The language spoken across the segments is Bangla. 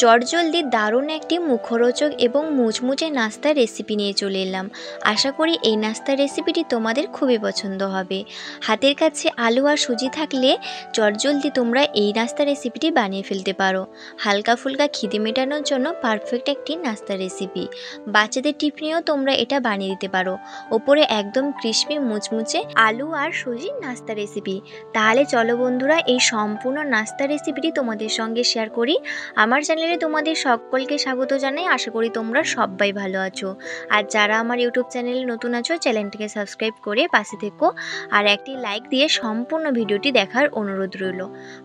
চটজলদি দারুণ একটি মুখরোচক এবং মুচমুচে নাস্তার রেসিপি নিয়ে চলে এলাম। আশা করি এই নাস্তার রেসিপিটি তোমাদের খুবই পছন্দ হবে। হাতের কাছে আলু আর সুজি থাকলে চটজলদি তোমরা এই নাস্তার রেসিপিটি বানিয়ে ফেলতে পারো। হালকা ফুলকা খিদে মেটানোর জন্য পারফেক্ট একটি নাস্তার রেসিপি। বাচ্চাদের টিফিনেও তোমরা এটা বানিয়ে দিতে পারো। ওপরে একদম ক্রিস্পি মুচমুচে আলু আর সুজির নাস্তা রেসিপি। তাহলে চলো বন্ধুরা, এই সম্পূর্ণ নাস্তা রেসিপিটি তোমাদের সঙ্গে শেয়ার করি। আমার চ্যানেলে তোমাদের সকলকে স্বাগত জানাই। আশা করি তোমরা সবাই ভালো আছো। আর যারা আমার ইউটিউব চ্যানেলে নতুন আছো, চ্যানেলটিকে সাবস্ক্রাইব করে পাশে থেকো আর একটি লাইক দিয়ে সম্পূর্ণ ভিডিওটি দেখার অনুরোধ রইল।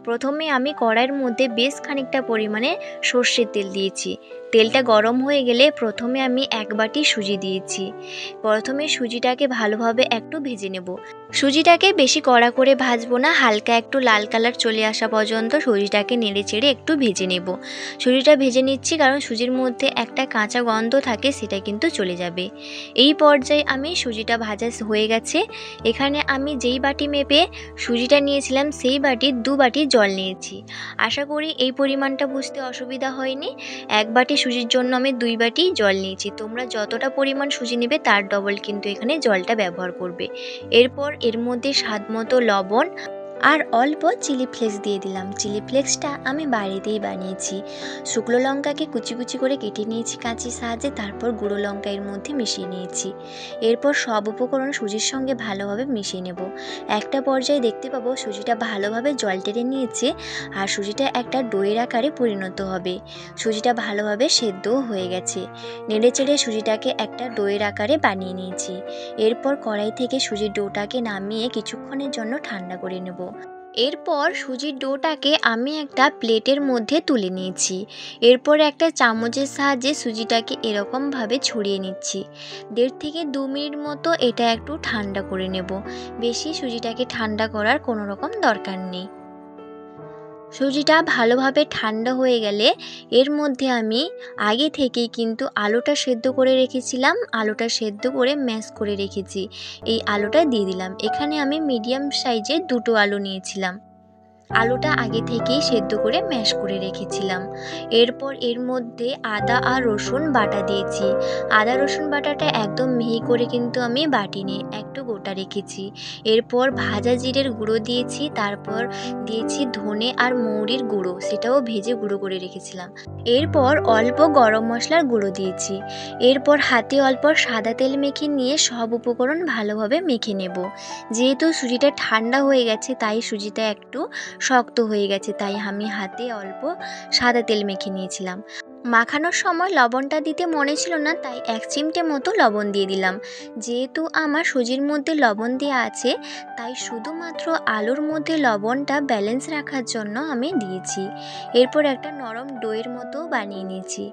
প্রথমে আমি কড়াইয়ের মধ্যে বেশ খানিকটা পরিমাণে সর্ষের তেল দিয়েছি। তেলটা গরম হয়ে গেলে প্রথমে আমি 1 বাটি সুজি দিয়েছি। প্রথমে সুজিটাকে ভালোভাবে একটু ভেজে নেব। সুজিটাকে বেশি কড়া করে ভাজবো না, হালকা একটু লাল কালার চলে আসা পর্যন্ত সুজিটাকে নেড়ে চেড়ে একটু ভেজে নেব। সুজিটা ভেজে নিচ্ছি কারণ সুজির মধ্যে একটা কাঁচা গন্ধ থাকে, সেটা কিন্তু চলে যাবে। এই পর্যায়ে আমি সুজিটা ভাজা হয়ে গেছে। এখানে আমি যেই বাটি মেপে সুজিটা নিয়েছিলাম সেই বাটির 2 বাটি জল নিয়েছি। আশা করি এই পরিমাণটা বুঝতে অসুবিধা হয়নি। 1 বাটি সুজির জন্য আমি 2 বাটি জল নিয়েছি। তোমরা যতটা পরিমাণ সুজি নেবে তার ডবল কিন্তু এখানে জলটা ব্যবহার করবে। এরপর এর মধ্যে স্বাদমতো লবণ আর অল্প চিলি ফ্লেক্স দিয়ে দিলাম। চিলি ফ্লেক্সটা আমি বাড়িতেই বানিয়েছি। শুকনো লঙ্কাকে কুচি কুচি করে কেটে নিয়েছি কাঁচির সাহায্যে, তারপর গুঁড়ো লঙ্কা এর মধ্যে মিশিয়ে নিয়েছি। এরপর সব উপকরণ সুজির সঙ্গে ভালোভাবে মিশিয়ে নেব। একটা পর্যায়ে দেখতে পাবো সুজিটা ভালোভাবে জল টেনে নিয়েছে আর সুজিটা একটা ডোয়ের আকারে পরিণত হবে। সুজিটা ভালোভাবে সেদ্ধও হয়ে গেছে। নেড়ে চেড়ে সুজিটাকে একটা ডোয়ের আকারে বানিয়ে নিয়েছি। এরপর কড়াই থেকে সুজির ডোটাকে নামিয়ে কিছুক্ষণের জন্য ঠান্ডা করে নেব। এরপর সুজির ডোটাকে আমি একটা প্লেটের মধ্যে তুলে নিয়েছি। এরপর একটা চামচের সাহায্যে সুজিটাকে এরকমভাবে ছড়িয়ে নিচ্ছি। 1.5 থেকে 2 মিনিট মতো এটা একটু ঠান্ডা করে নেব। বেশি সুজিটাকে ঠান্ডা করার কোনো রকম দরকার নেই। সুজিটা ভালোভাবে ঠান্ডা হয়ে গেলে এর মধ্যে আমি আগে থেকেই কিন্তু আলুটা সেদ্ধ করে রেখেছিলাম। আলুটা সেদ্ধ করে ম্যাশ করে রেখেছি। এই আলুটা দিয়ে দিলাম। এখানে আমি মিডিয়াম সাইজের 2টো আলু নিয়েছিলাম। আলুটা আগে থেকেই সেদ্ধ করে ম্যাশ করে রেখেছিলাম। এরপর এর মধ্যে আদা আর রসুন বাটা দিয়েছি। আদা রসুন বাটাটা একদম মিহি করে কিন্তু আমি বাটিনি, একটু গোটা রেখেছি। এরপর ভাজা জিরের গুঁড়ো দিয়েছি, তারপর দিয়েছি ধনে আর মৌরির গুঁড়ো, সেটাও ভেজে গুঁড়ো করে রেখেছিলাম। এরপর অল্প গরম মশলার গুঁড়ো দিয়েছি। এরপর হাতে অল্প সাদা তেল মেখে নিয়ে সব উপকরণ ভালোভাবে মেখে নেব। যেহেতু সুজিটা ঠান্ডা হয়ে গেছে তাই সুজিটা একটু শক্ত হয়ে গেছে, তাই আমি হাতে অল্প সাদা তেল মেখে নিয়েছিলাম। মাখানোর সময় লবণটা দিতে মনে ছিল না, তাই 1 চিমটে মতো লবণ দিয়ে দিলাম। যেহেতু আমার সুজির মধ্যে লবণ দেওয়া আছে তাই শুধুমাত্র আলুর মধ্যে লবণটা ব্যালেন্স রাখার জন্য আমি দিয়েছি। এরপর একটা নরম ডোয়ের মতো বানিয়ে নিয়েছি।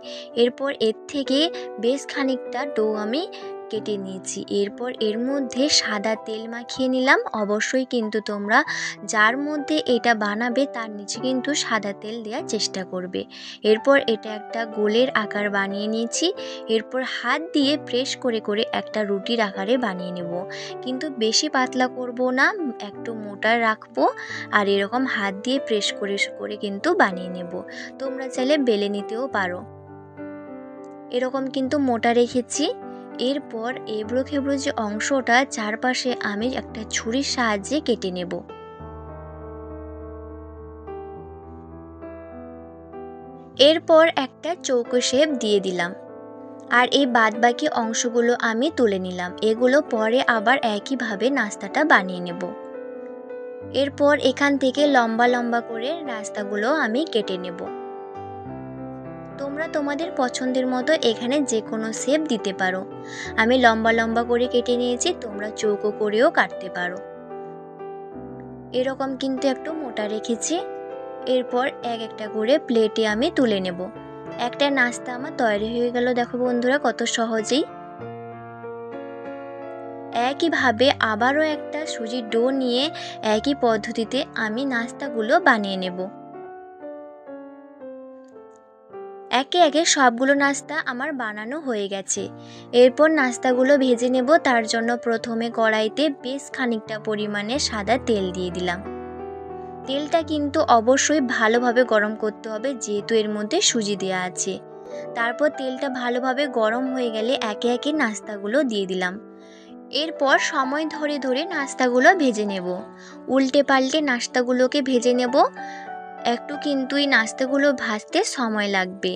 এরপর এর থেকে বেশ খানিকটা ডো আমি কেটে নিয়েছি। এরপর এর মধ্যে সাদা তেল মাখিয়ে নিলাম। অবশ্যই কিন্তু তোমরা যার মধ্যে এটা বানাবে তার নিচে কিন্তু সাদা তেল দেওয়ার চেষ্টা করবে। এরপর এটা একটা গোলের আকার বানিয়ে নিয়েছি। এরপর হাত দিয়ে প্রেস করে করে একটা রুটির আকারে বানিয়ে নেব। কিন্তু বেশি পাতলা করব না, একটু মোটা রাখবো। আর এরকম হাত দিয়ে প্রেস করে করে কিন্তু বানিয়ে নেব। তোমরা চাইলে বেলে নিতেও পারো। এরকম কিন্তু মোটা রেখেছি। এরপর এবড়ো খেবড়ো যে অংশটা চারপাশে আমি একটা ছুরির সাহায্যে কেটে নেব। এরপর একটা চৌকো শেপ দিয়ে দিলাম। আর এই বাদবাকি অংশগুলো আমি তুলে নিলাম। এগুলো পরে আবার একইভাবে নাস্তাটা বানিয়ে নেব। এরপর এখান থেকে লম্বা লম্বা করে নাস্তাগুলো আমি কেটে নেব। তোমরা তোমাদের পছন্দের মতো এখানে যে কোনো শেপ দিতে পারো। আমি লম্বা লম্বা করে কেটে নিয়েছি, তোমরা চৌকো করেও কাটতে পারো। এরকম কিন্তু একটু মোটা রেখেছি। এরপর এক একটা করে প্লেটে আমি তুলে নেব। একটা নাস্তা আমার তৈরি হয়ে গেল। দেখো বন্ধুরা, কত সহজেই। একইভাবে আবারও একটা সুজির ডো নিয়ে একই পদ্ধতিতে আমি নাস্তাগুলো বানিয়ে নেব। একে একে সবগুলো নাস্তা আমার বানানো হয়ে গেছে। এরপর নাস্তাগুলো ভেজে নেব। তার জন্য প্রথমে কড়াইতে বেশ খানিকটা পরিমাণে সাদা তেল দিয়ে দিলাম। তেলটা কিন্তু অবশ্যই ভালোভাবে গরম করতে হবে, যেহেতু এর মধ্যে সুজি দেওয়া আছে। তারপর তেলটা ভালোভাবে গরম হয়ে গেলে একে একে নাস্তাগুলো দিয়ে দিলাম। এরপর সময় ধরে ধরে নাস্তাগুলো ভেজে নেব। উল্টে পাল্টে নাস্তাগুলোকে ভেজে নেব। একটু কিন্তু এই নাস্তাগুলো ভাজতে সময় লাগবে,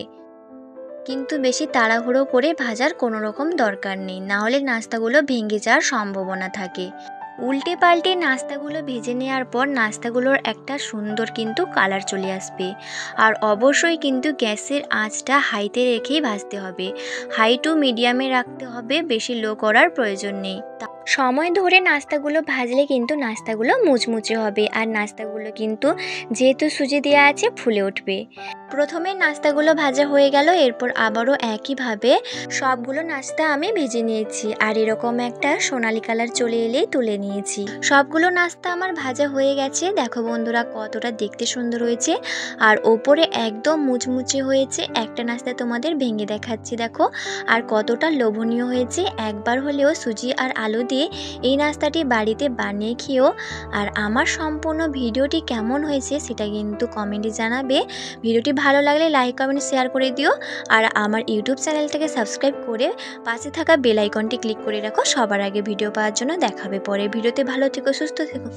কিন্তু বেশি তাড়াহুড়ো করে ভাজার কোনো রকম দরকার নেই, না হলে নাস্তাগুলো ভেঙে যাওয়ার সম্ভাবনা থাকে। উল্টে পাল্টে নাস্তাগুলো ভেজে নেওয়ার পর নাস্তাগুলোর একটা সুন্দর কিন্তু কালার চলে আসবে। আর অবশ্যই কিন্তু গ্যাসের আঁচটা হাইতে রেখেই ভাজতে হবে। হাই টু মিডিয়ামে রাখতে হবে, বেশি লো করার প্রয়োজন নেই। সময় ধরে নাস্তাগুলো ভাজলে কিন্তু নাস্তাগুলো মুচমুচে হবে, আর নাস্তাগুলো কিন্তু যেহেতু সুজি দেওয়া আছে ফুলে উঠবে। প্রথমে নাস্তাগুলো ভাজা হয়ে গেল, এরপর আবারও একইভাবে সবগুলো নাস্তা আমি ভেজে নিয়েছি। আর এরকম একটা সোনালি কালার চলে এলেই তুলে নিয়েছি। সবগুলো নাস্তা আমার ভাজা হয়ে গেছে। দেখো বন্ধুরা কতটা দেখতে সুন্দর হয়েছে, আর ওপরে একদম মুচমুচে হয়েছে। একটা নাস্তা তোমাদের ভেঙে দেখাচ্ছি, দেখো আর কতটা লোভনীয় হয়েছে। একবার হলেও সুজি আর আলু দিয়ে এই নাস্তাটি বাড়িতে বানিয়ে খেও। আর আমার সম্পূর্ণ ভিডিওটি কেমন হয়েছে সেটা কিন্তু কমেন্টে জানাবে। ভিডিওটি ভালো লাগলে লাইক কমেন্ট শেয়ার করে দিও। আর আমার ইউটিউব চ্যানেলটাকে সাবস্ক্রাইব করে পাশে থাকা বেল আইকনটি ক্লিক করে রাখো সবার আগে ভিডিও পাওয়ার জন্য। দেখাবে পরে ভিডিওতে। ভালো থেকো, সুস্থ থেকো।